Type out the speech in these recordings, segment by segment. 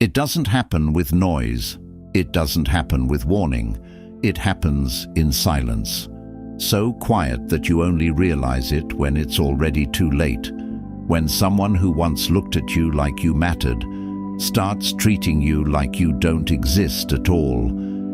It doesn't happen with noise. It doesn't happen with warning. It happens in silence. So quiet that you only realize it when it's already too late. When someone who once looked at you like you mattered starts treating you like you don't exist at all.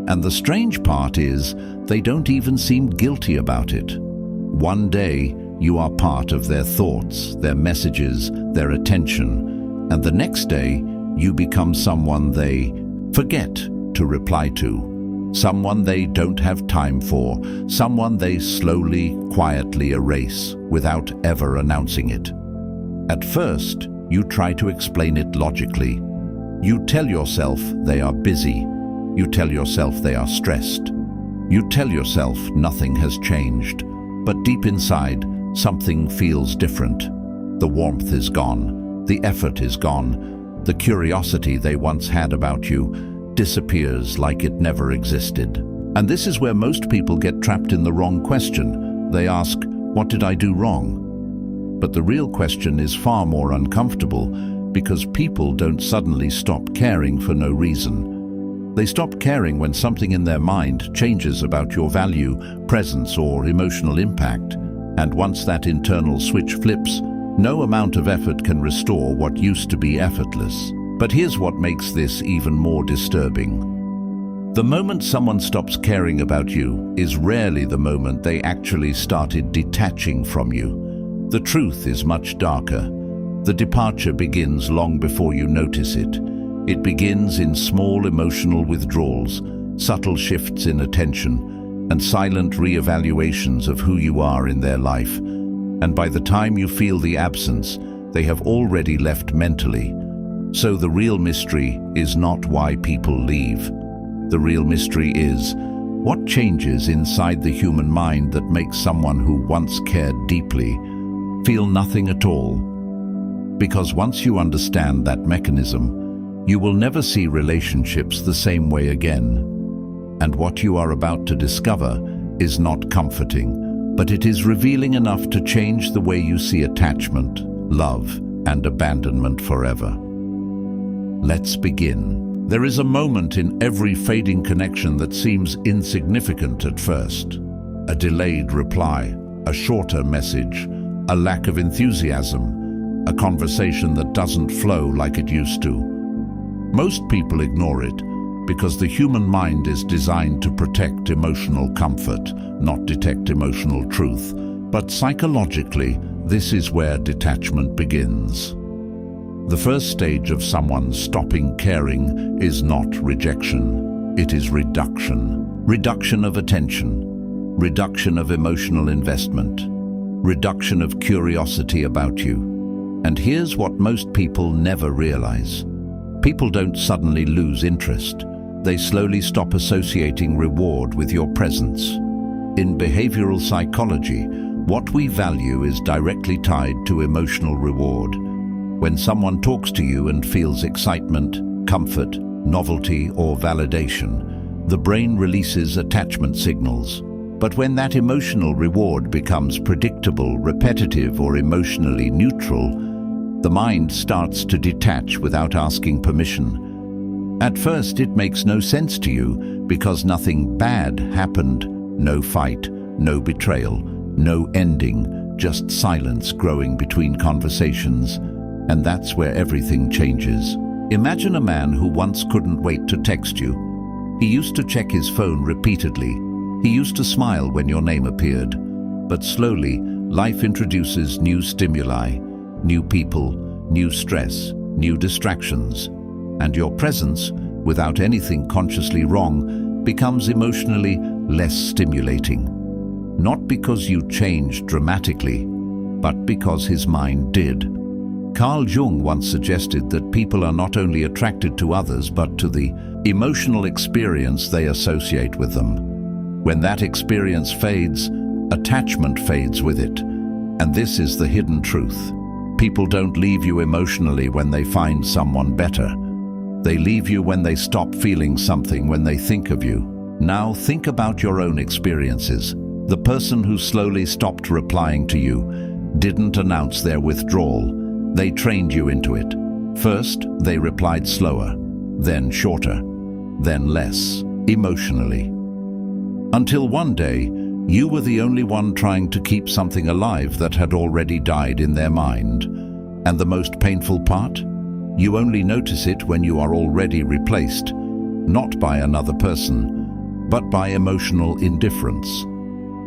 And the strange part is, they don't even seem guilty about it. One day, you are part of their thoughts, their messages, their attention, and the next day, you become someone they forget to reply to, someone they don't have time for, someone they slowly, quietly erase without ever announcing it. At first, you try to explain it logically. You tell yourself they are busy. You tell yourself they are stressed. You tell yourself nothing has changed. But deep inside, something feels different. The warmth is gone. The effort is gone. The curiosity they once had about you disappears like it never existed. And this is where most people get trapped in the wrong question. They ask, "What did I do wrong?" But the real question is far more uncomfortable, because people don't suddenly stop caring for no reason. They stop caring when something in their mind changes about your value, presence, or emotional impact. And once that internal switch flips, no amount of effort can restore what used to be effortless. But here's what makes this even more disturbing. The moment someone stops caring about you is rarely the moment they actually started detaching from you. The truth is much darker. The departure begins long before you notice it. It begins in small emotional withdrawals, subtle shifts in attention, and silent re-evaluations of who you are in their life. And by the time you feel the absence, they have already left mentally. So the real mystery is not why people leave. The real mystery is, what changes inside the human mind that makes someone who once cared deeply feel nothing at all? Because once you understand that mechanism, you will never see relationships the same way again. And what you are about to discover is not comforting, but it is revealing enough to change the way you see attachment, love, and abandonment forever. Let's begin. There is a moment in every fading connection that seems insignificant at first. A delayed reply, a shorter message, a lack of enthusiasm, a conversation that doesn't flow like it used to. Most people ignore it because the human mind is designed to protect emotional comfort, not detect emotional truth. But psychologically, this is where detachment begins. The first stage of someone stopping caring is not rejection, it is reduction. Reduction of attention, reduction of emotional investment, reduction of curiosity about you. And here's what most people never realize. People don't suddenly lose interest. They slowly stop associating reward with your presence. In behavioral psychology, what we value is directly tied to emotional reward. When someone talks to you and feels excitement, comfort, novelty, or validation, the brain releases attachment signals. But when that emotional reward becomes predictable, repetitive, or emotionally neutral, the mind starts to detach without asking permission. At first, it makes no sense to you because nothing bad happened. No fight, no betrayal, no ending, just silence growing between conversations. And that's where everything changes. Imagine a man who once couldn't wait to text you. He used to check his phone repeatedly. He used to smile when your name appeared. But slowly, life introduces new stimuli. New people, new stress, new distractions. And your presence, without anything consciously wrong, becomes emotionally less stimulating. Not because you changed dramatically, but because his mind did. Carl Jung once suggested that people are not only attracted to others, but to the emotional experience they associate with them. When that experience fades, attachment fades with it. And this is the hidden truth. People don't leave you emotionally when they find someone better. They leave you when they stop feeling something, when they think of you. Now think about your own experiences. The person who slowly stopped replying to you didn't announce their withdrawal. They trained you into it. First, they replied slower. then shorter, then less, emotionally. Until one day, you were the only one trying to keep something alive that had already died in their mind. And the most painful part? You only notice it when you are already replaced, not by another person, but by emotional indifference.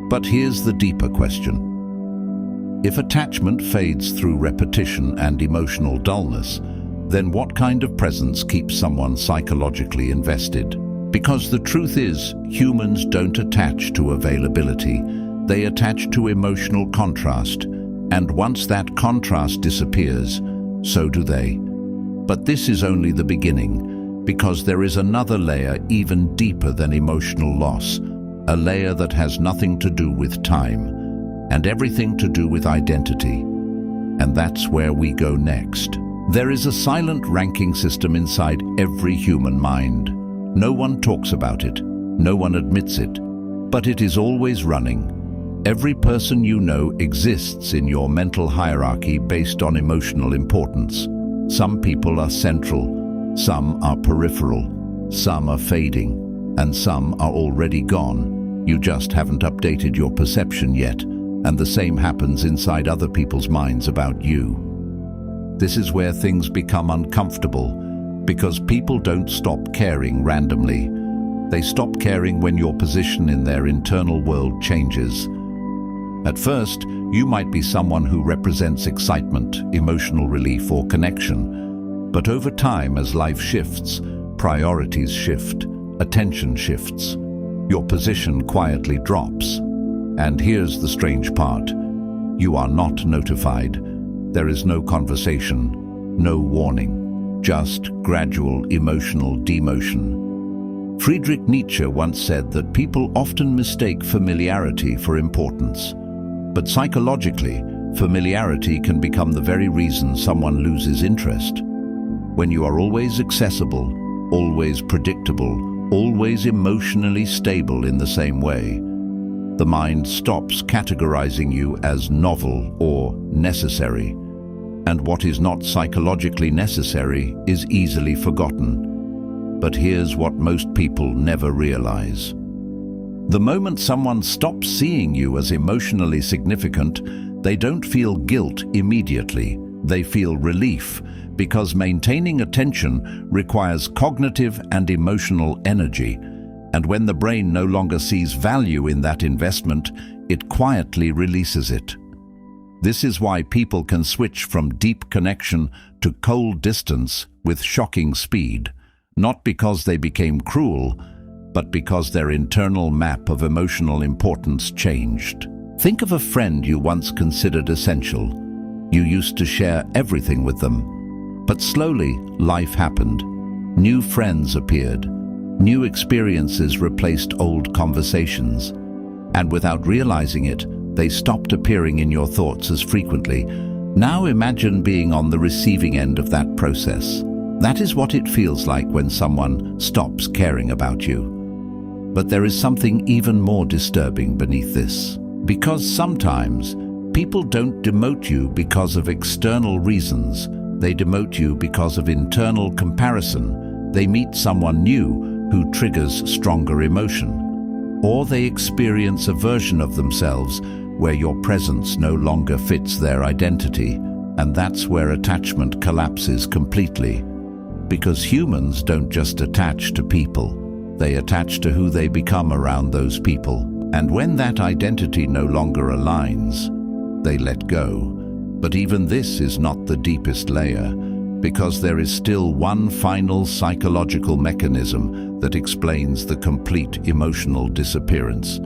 But here's the deeper question. If attachment fades through repetition and emotional dullness, then what kind of presence keeps someone psychologically invested? Because the truth is, humans don't attach to availability, they attach to emotional contrast, and once that contrast disappears, so do they. But this is only the beginning, because there is another layer even deeper than emotional loss, a layer that has nothing to do with time, and everything to do with identity. And that's where we go next. There is a silent ranking system inside every human mind. No one talks about it, no one admits it, but it is always running. Every person you know exists in your mental hierarchy based on emotional importance. Some people are central, some are peripheral, some are fading, and some are already gone. You just haven't updated your perception yet, and the same happens inside other people's minds about you. This is where things become uncomfortable, because people don't stop caring randomly. They stop caring when your position in their internal world changes. At first, you might be someone who represents excitement, emotional relief, or connection. But over time, as life shifts, priorities shift, attention shifts. Your position quietly drops. And here's the strange part. You are not notified. There is no conversation, no warning, just gradual emotional demotion. Friedrich Nietzsche once said that people often mistake familiarity for importance. But psychologically, familiarity can become the very reason someone loses interest. When you are always accessible, always predictable, always emotionally stable in the same way, the mind stops categorizing you as novel or necessary. And what is not psychologically necessary is easily forgotten. But here's what most people never realize. The moment someone stops seeing you as emotionally significant, they don't feel guilt immediately. They feel relief, because maintaining attention requires cognitive and emotional energy. And when the brain no longer sees value in that investment, it quietly releases it. This is why people can switch from deep connection to cold distance with shocking speed, not because they became cruel, but because their internal map of emotional importance changed. Think of a friend you once considered essential. You used to share everything with them. But slowly, life happened. New friends appeared. New experiences replaced old conversations. And without realizing it, they stopped appearing in your thoughts as frequently. Now imagine being on the receiving end of that process. That is what it feels like when someone stops caring about you. But there is something even more disturbing beneath this. Because sometimes, people don't demote you because of external reasons. They demote you because of internal comparison. They meet someone new who triggers stronger emotion. Or they experience a version of themselves where your presence no longer fits their identity. And that's where attachment collapses completely. Because humans don't just attach to people. They attach to who they become around those people. And when that identity no longer aligns, they let go. But even this is not the deepest layer, because there is still one final psychological mechanism that explains the complete emotional disappearance.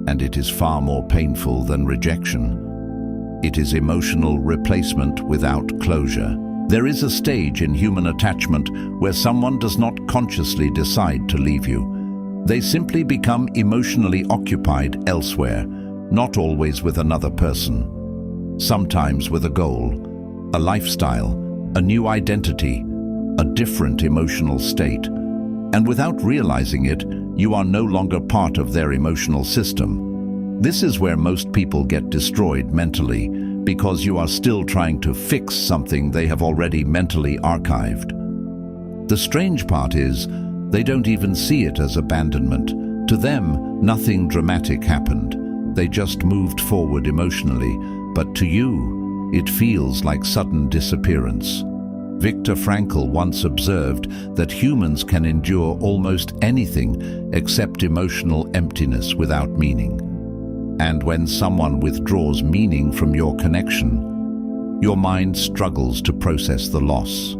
And it is far more painful than rejection. It is emotional replacement without closure. There is a stage in human attachment where someone does not consciously decide to leave you. They simply become emotionally occupied elsewhere, not always with another person. Sometimes with a goal, a lifestyle, a new identity, a different emotional state. And without realizing it, you are no longer part of their emotional system. This is where most people get destroyed mentally, because you are still trying to fix something they have already mentally archived. The strange part is, they don't even see it as abandonment. To them, nothing dramatic happened. They just moved forward emotionally, but to you, it feels like sudden disappearance. Viktor Frankl once observed that humans can endure almost anything except emotional emptiness without meaning. And when someone withdraws meaning from your connection, your mind struggles to process the loss.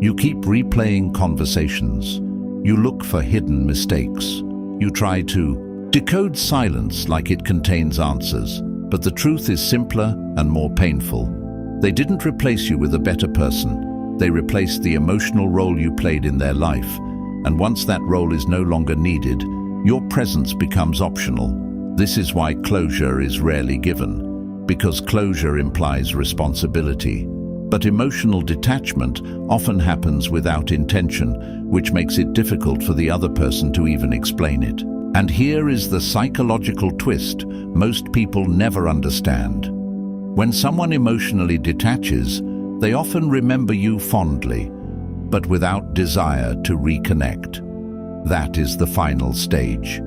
You keep replaying conversations. You look for hidden mistakes. You try to decode silence like it contains answers, but the truth is simpler and more painful. They didn't replace you with a better person. They replaced the emotional role you played in their life, and once that role is no longer needed, your presence becomes optional. This is why closure is rarely given, because closure implies responsibility. But emotional detachment often happens without intention, which makes it difficult for the other person to even explain it. And here is the psychological twist most people never understand. When someone emotionally detaches, they often remember you fondly, but without desire to reconnect. That is the final stage.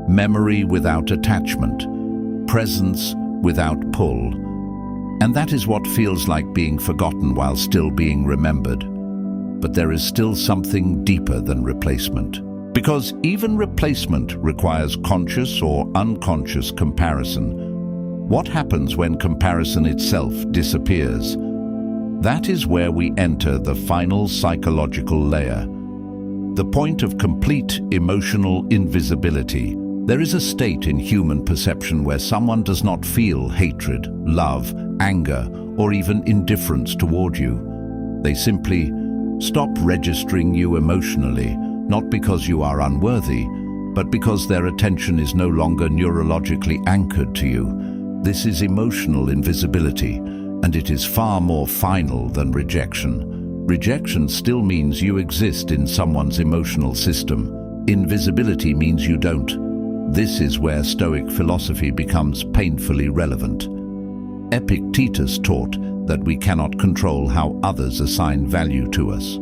Memory without attachment, presence without pull. And that is what feels like being forgotten while still being remembered. But there is still something deeper than replacement. Because even replacement requires conscious or unconscious comparison. What happens when comparison itself disappears? That is where we enter the final psychological layer. The point of complete emotional invisibility. There is a state in human perception where someone does not feel hatred, love, anger, or even indifference toward you. They simply stop registering you emotionally, not because you are unworthy, but because their attention is no longer neurologically anchored to you. This is emotional invisibility, and it is far more final than rejection. Rejection still means you exist in someone's emotional system. Invisibility means you don't. This is where Stoic philosophy becomes painfully relevant. Epictetus taught that we cannot control how others assign value to us.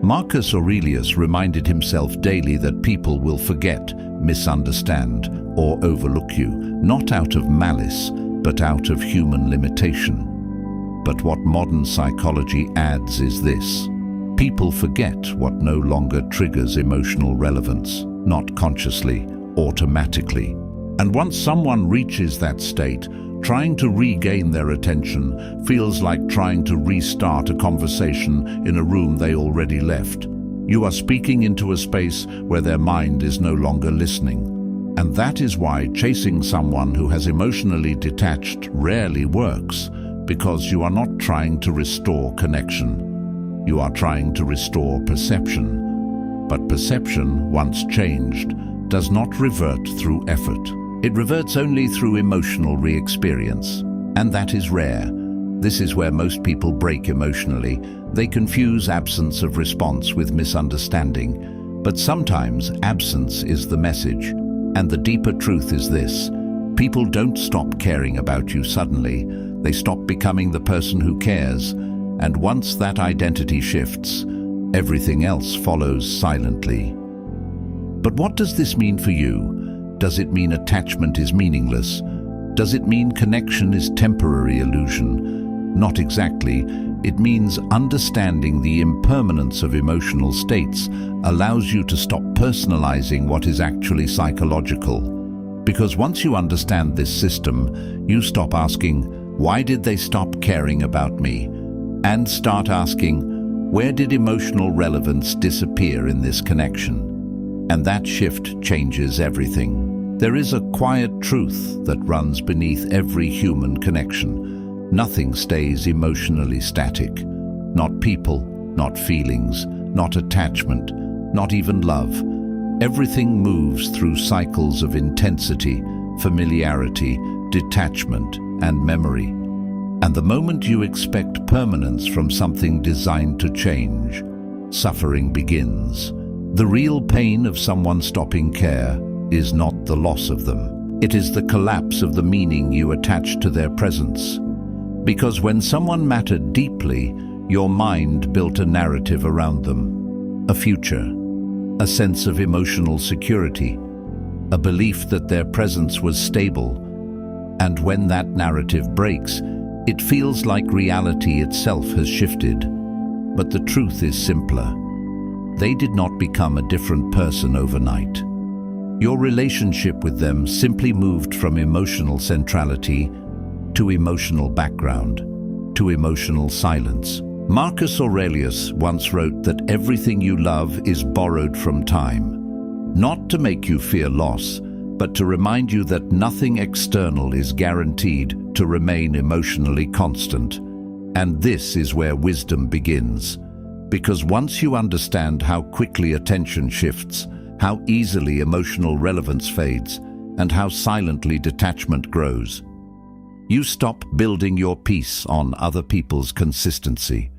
Marcus Aurelius reminded himself daily that people will forget, misunderstand, or overlook you, not out of malice, but out of human limitation. But what modern psychology adds is this. People forget what no longer triggers emotional relevance, not consciously, automatically. And once someone reaches that state, trying to regain their attention feels like trying to restart a conversation in a room they already left. You are speaking into a space where their mind is no longer listening. And that is why chasing someone who has emotionally detached rarely works, because you are not trying to restore connection. You are trying to restore perception. But perception, once changed, does not revert through effort. It reverts only through emotional re-experience. And that is rare. This is where most people break emotionally. They confuse absence of response with misunderstanding. But sometimes absence is the message. And the deeper truth is this. People don't stop caring about you suddenly. They stop becoming the person who cares. And once that identity shifts, everything else follows silently. But what does this mean for you? Does it mean attachment is meaningless? Does it mean connection is temporary illusion? Not exactly. It means understanding the impermanence of emotional states allows you to stop personalizing what is actually psychological. Because once you understand this system, you stop asking, why did they stop caring about me? And start asking, where did emotional relevance disappear in this connection? And that shift changes everything. There is a quiet truth that runs beneath every human connection. Nothing stays emotionally static. Not people, not feelings, not attachment, not even love. Everything moves through cycles of intensity, familiarity, detachment, and memory. And the moment you expect permanence from something designed to change, suffering begins. The real pain of someone stopping care is not the loss of them. It is the collapse of the meaning you attach to their presence. Because when someone mattered deeply, Your mind built a narrative around them, a future, a sense of emotional security, a belief that their presence was stable. And when that narrative breaks, it feels like reality itself has shifted. But the truth is simpler. They did not become a different person overnight. Your relationship with them simply moved from emotional centrality to emotional background, to emotional silence. Marcus Aurelius once wrote that everything you love is borrowed from time, not to make you fear loss, but to remind you that nothing external is guaranteed to remain emotionally constant. And this is where wisdom begins. Because once you understand how quickly attention shifts, how easily emotional relevance fades, and how silently detachment grows, you stop building your peace on other people's consistency.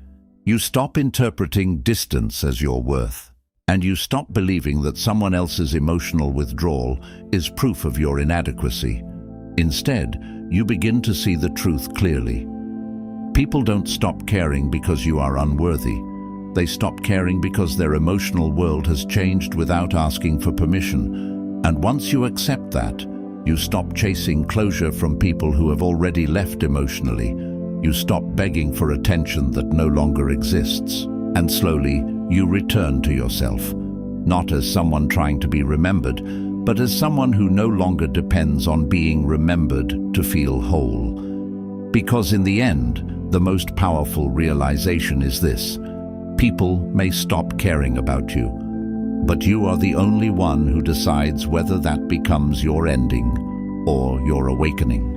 You stop interpreting distance as your worth. And you stop believing that someone else's emotional withdrawal is proof of your inadequacy. Instead, you begin to see the truth clearly. People don't stop caring because you are unworthy. They stop caring because their emotional world has changed without asking for permission. And once you accept that, you stop chasing closure from people who have already left emotionally. You stop begging for attention that no longer exists. And slowly, you return to yourself, not as someone trying to be remembered, but as someone who no longer depends on being remembered to feel whole. Because in the end, the most powerful realization is this: people may stop caring about you, but you are the only one who decides whether that becomes your ending or your awakening.